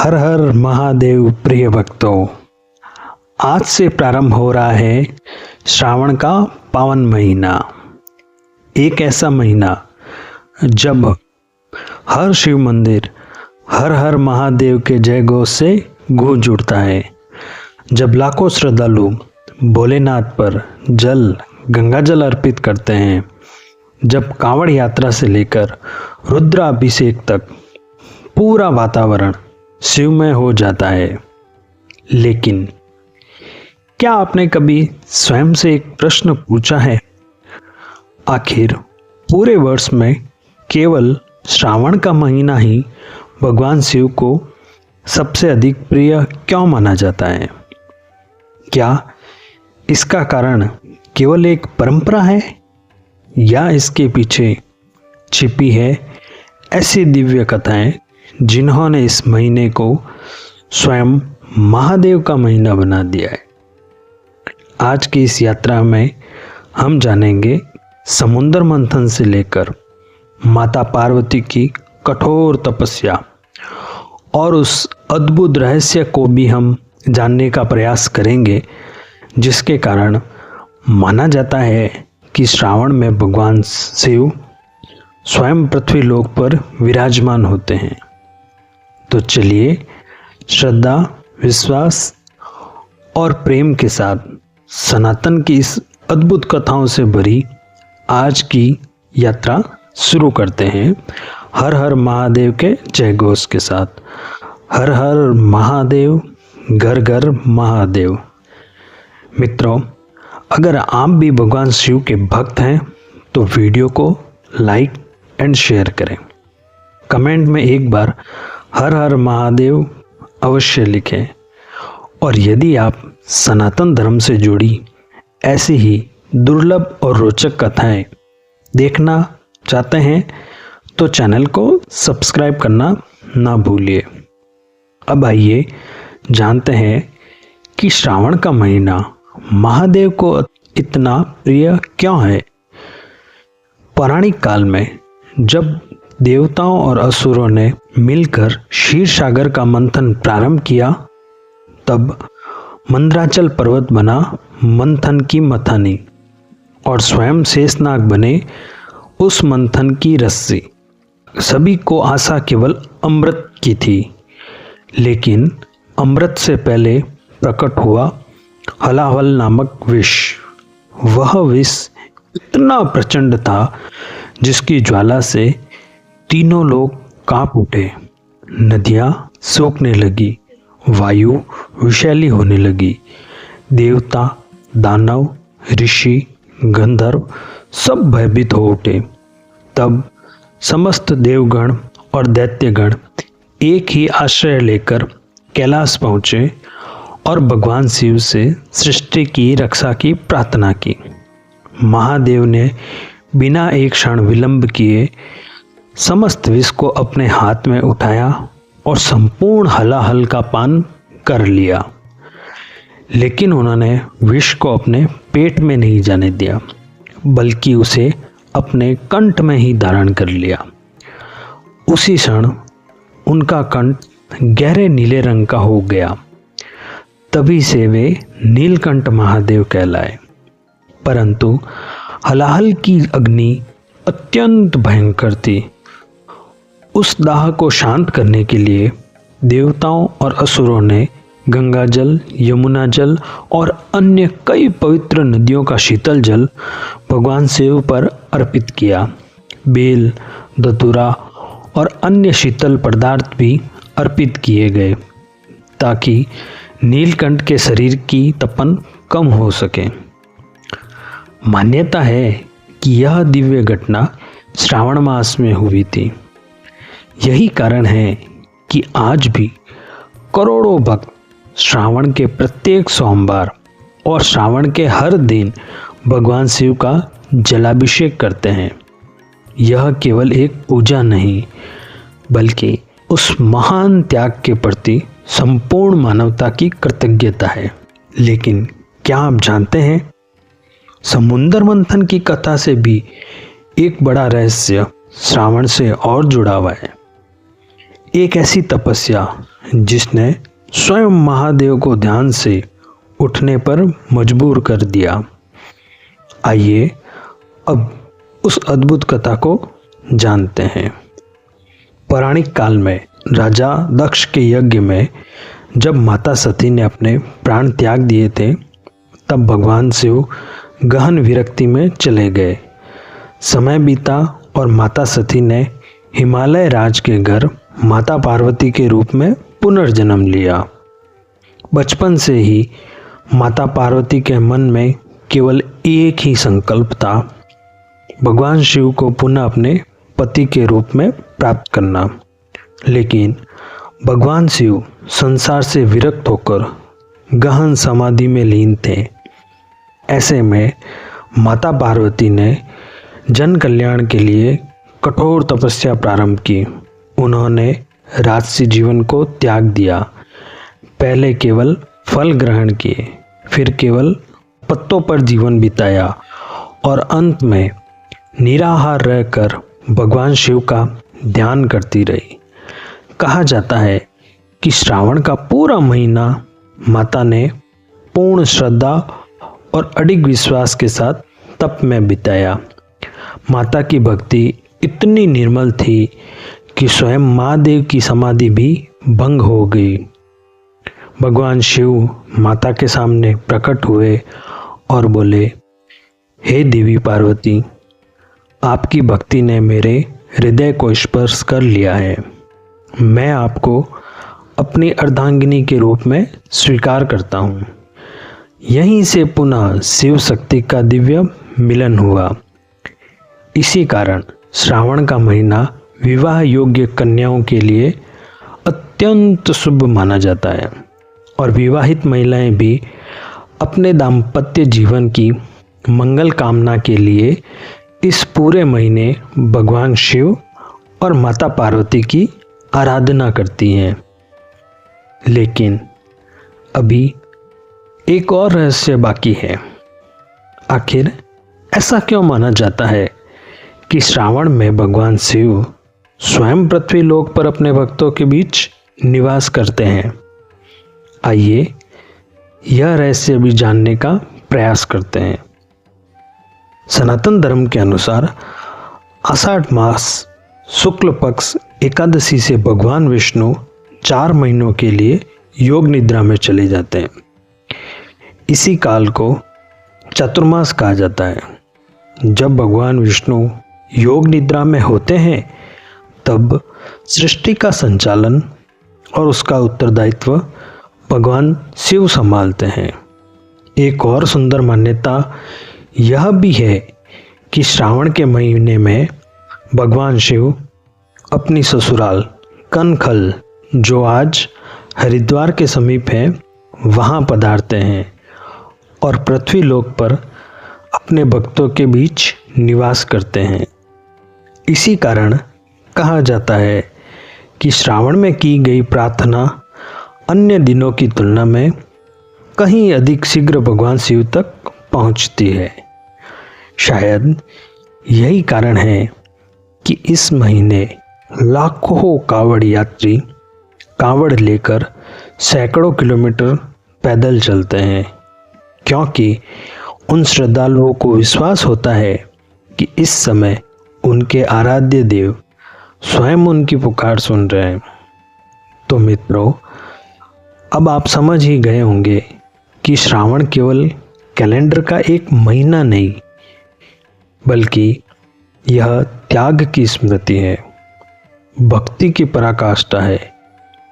हर हर महादेव प्रिय भक्तों, आज से प्रारंभ हो रहा है श्रावण का पावन महीना। एक ऐसा महीना जब हर शिव मंदिर हर हर महादेव के जय घोष से गूंज उठता है। जब लाखों श्रद्धालु भोलेनाथ पर गंगा जल अर्पित करते हैं। जब कांवड़ यात्रा से लेकर रुद्राभिषेक तक पूरा वातावरण शिवमय हो जाता है। लेकिन क्या आपने कभी स्वयं से एक प्रश्न पूछा है, आखिर पूरे वर्ष में केवल श्रावण का महीना ही भगवान शिव को सबसे अधिक प्रिय क्यों माना जाता है? क्या इसका कारण केवल एक परंपरा है या इसके पीछे छिपी है ऐसी दिव्य कथाएं जिन्होंने इस महीने को स्वयं महादेव का महीना बना दिया है? आज की इस यात्रा में हम जानेंगे समुद्र मंथन से लेकर माता पार्वती की कठोर तपस्या, और उस अद्भुत रहस्य को भी हम जानने का प्रयास करेंगे जिसके कारण माना जाता है कि श्रावण में भगवान शिव स्वयं पृथ्वी लोक पर विराजमान होते हैं। तो चलिए श्रद्धा, विश्वास और प्रेम के साथ सनातन की इस अद्भुत कथाओं से भरी आज की यात्रा शुरू करते हैं। हर हर महादेव के जय घोष के साथ। हर हर महादेव, घर घर महादेव। मित्रों, अगर आप भी भगवान शिव के भक्त हैं तो वीडियो को लाइक एंड शेयर करें। कमेंट में एक बार हर हर महादेव अवश्य लिखें। और यदि आप सनातन धर्म से जुड़ी ऐसी ही दुर्लभ और रोचक कथाएं देखना चाहते हैं तो चैनल को सब्सक्राइब करना ना भूलिए। अब आइए जानते हैं कि श्रावण का महीना महादेव को इतना प्रिय क्यों है। पौराणिक काल में जब देवताओं और असुरों ने मिलकर क्षीर सागर का मंथन प्रारंभ किया, तब मंदराचल पर्वत बना मंथन की मथानी और स्वयं शेषनाग बने उस मंथन की रस्सी। सभी को आशा केवल अमृत की थी, लेकिन अमृत से पहले प्रकट हुआ हलाहल नामक विष। वह विष इतना प्रचंड था जिसकी ज्वाला से तीनों लोग कांप उठे। नदियां सूखने लगी, वायु विषैली होने लगी। देवता, दानव, ऋषि, गंधर्व सब भयभीत हो उठे। तब समस्त देवगण और दैत्यगण एक ही आश्रय लेकर कैलाश पहुँचे और भगवान शिव से सृष्टि की रक्षा की प्रार्थना की। महादेव ने बिना एक क्षण विलंब किए समस्त विष को अपने हाथ में उठाया और संपूर्ण हलाहल का पान कर लिया। लेकिन उन्होंने विष को अपने पेट में नहीं जाने दिया, बल्कि उसे अपने कंठ में ही धारण कर लिया। उसी क्षण उनका कंठ गहरे नीले रंग का हो गया। तभी से वे नीलकंठ महादेव कहलाए। परंतु हलाहल की अग्नि अत्यंत भयंकर थी। उस दाह को शांत करने के लिए देवताओं और असुरों ने गंगा जल, यमुना जल और अन्य कई पवित्र नदियों का शीतल जल भगवान शिव पर अर्पित किया। बेल, धतूरा और अन्य शीतल पदार्थ भी अर्पित किए गए ताकि नीलकंठ के शरीर की तपन कम हो सके। मान्यता है कि यह दिव्य घटना श्रावण मास में हुई थी। यही कारण है कि आज भी करोड़ों भक्त श्रावण के प्रत्येक सोमवार और श्रावण के हर दिन भगवान शिव का जलाभिषेक करते हैं। यह केवल एक पूजा नहीं, बल्कि उस महान त्याग के प्रति संपूर्ण मानवता की कृतज्ञता है। लेकिन क्या आप जानते हैं, समुद्र मंथन की कथा से भी एक बड़ा रहस्य श्रावण से और जुड़ा हुआ है। एक ऐसी तपस्या जिसने स्वयं महादेव को ध्यान से उठने पर मजबूर कर दिया। आइए अब उस अद्भुत कथा को जानते हैं। पौराणिक काल में राजा दक्ष के यज्ञ में जब माता सती ने अपने प्राण त्याग दिए थे, तब भगवान शिव गहन विरक्ति में चले गए। समय बीता और माता सती ने हिमालय राज के घर माता पार्वती के रूप में पुनर्जन्म लिया। बचपन से ही माता पार्वती के मन में केवल एक ही संकल्प था, भगवान शिव को पुनः अपने पति के रूप में प्राप्त करना। लेकिन भगवान शिव संसार से विरक्त होकर गहन समाधि में लीन थे। ऐसे में माता पार्वती ने जन कल्याण के लिए कठोर तपस्या प्रारंभ की। उन्होंने राजसी जीवन को त्याग दिया। पहले केवल फल ग्रहण किए, फिर केवल पत्तों पर जीवन बिताया और अंत में निराहार रहकर भगवान शिव का ध्यान करती रही। कहा जाता है कि श्रावण का पूरा महीना माता ने पूर्ण श्रद्धा और अडिग विश्वास के साथ तप में बिताया। माता की भक्ति इतनी निर्मल थी कि स्वयं महादेव की समाधि भी भंग हो गई। भगवान शिव माता के सामने प्रकट हुए और बोले, हे देवी पार्वती, आपकी भक्ति ने मेरे हृदय को स्पर्श कर लिया है। मैं आपको अपनी अर्धांगिनी के रूप में स्वीकार करता हूँ। यहीं से पुनः शिव शक्ति का दिव्य मिलन हुआ। इसी कारण श्रावण का महीना विवाह योग्य कन्याओं के लिए अत्यंत शुभ माना जाता है और विवाहित महिलाएं भी अपने दाम्पत्य जीवन की मंगल कामना के लिए इस पूरे महीने भगवान शिव और माता पार्वती की आराधना करती हैं। लेकिन अभी एक और रहस्य बाकी है। आखिर ऐसा क्यों माना जाता है कि श्रावण में भगवान शिव स्वयं पृथ्वी लोक पर अपने भक्तों के बीच निवास करते हैं? आइए यह रहस्य भी जानने का प्रयास करते हैं। सनातन धर्म के अनुसार आषाढ़ मास शुक्ल पक्ष एकादशी से भगवान विष्णु 4 महीनों के लिए योग निद्रा में चले जाते हैं। इसी काल को चातुर्मास कहा जाता है। जब भगवान विष्णु योग निद्रा में होते हैं, तब सृष्टि का संचालन और उसका उत्तरदायित्व भगवान शिव संभालते हैं। एक और सुंदर मान्यता यह भी है कि श्रावण के महीने में भगवान शिव अपनी ससुराल कनखल, जो आज हरिद्वार के समीप है, वहाँ पधारते हैं और पृथ्वी लोक पर अपने भक्तों के बीच निवास करते हैं। इसी कारण कहा जाता है कि श्रावण में की गई प्रार्थना अन्य दिनों की तुलना में कहीं अधिक शीघ्र भगवान शिव तक पहुंचती है। शायद यही कारण है कि इस महीने लाखों कांवड़ यात्री कांवड़ लेकर सैकड़ों किलोमीटर पैदल चलते हैं, क्योंकि उन श्रद्धालुओं को विश्वास होता है कि इस समय उनके आराध्य देव स्वयं उनकी पुकार सुन रहे हैं। तो मित्रों, अब आप समझ ही गए होंगे कि श्रावण केवल कैलेंडर का एक महीना नहीं, बल्कि यह त्याग की स्मृति है, भक्ति की पराकाष्ठा है,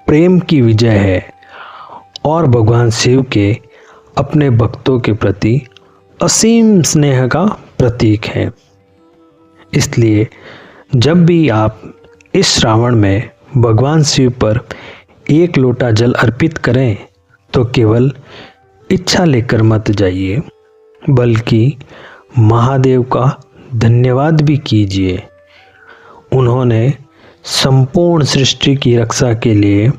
प्रेम की विजय है और भगवान शिव के अपने भक्तों के प्रति असीम स्नेह का प्रतीक है। इसलिए जब भी आप इस श्रावण में भगवान शिव पर एक लोटा जल अर्पित करें, तो केवल इच्छा लेकर मत जाइए, बल्कि महादेव का धन्यवाद भी कीजिए। उन्होंने संपूर्ण सृष्टि की रक्षा के लिए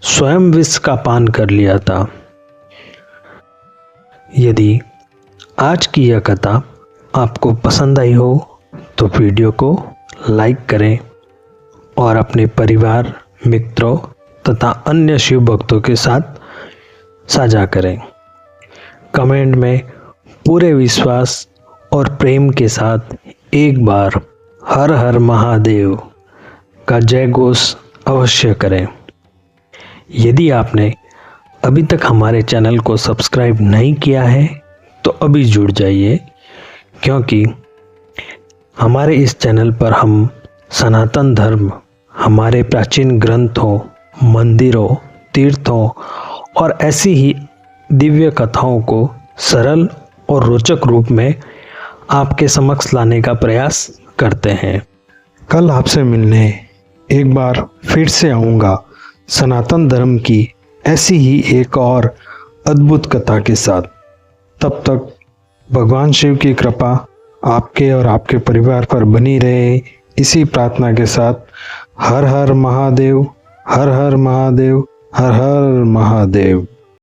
स्वयं विष का पान कर लिया था। यदि आज की यह कथा आपको पसंद आई हो तो वीडियो को लाइक करें और अपने परिवार, मित्रों तथा अन्य शिव भक्तों के साथ साझा करें। कमेंट में पूरे विश्वास और प्रेम के साथ एक बार हर हर महादेव का जय घोष अवश्य करें। यदि आपने अभी तक हमारे चैनल को सब्सक्राइब नहीं किया है तो अभी जुड़ जाइए, क्योंकि हमारे इस चैनल पर हम सनातन धर्म, हमारे प्राचीन ग्रंथों, मंदिरों, तीर्थों और ऐसी ही दिव्य कथाओं को सरल और रोचक रूप में आपके समक्ष लाने का प्रयास करते हैं। कल आपसे मिलने एक बार फिर से आऊँगा सनातन धर्म की ऐसी ही एक और अद्भुत कथा के साथ। तब तक भगवान शिव की कृपा आपके और आपके परिवार पर बनी रहे, इसी प्रार्थना के साथ हर हर महादेव, हर हर महादेव, हर हर महादेव।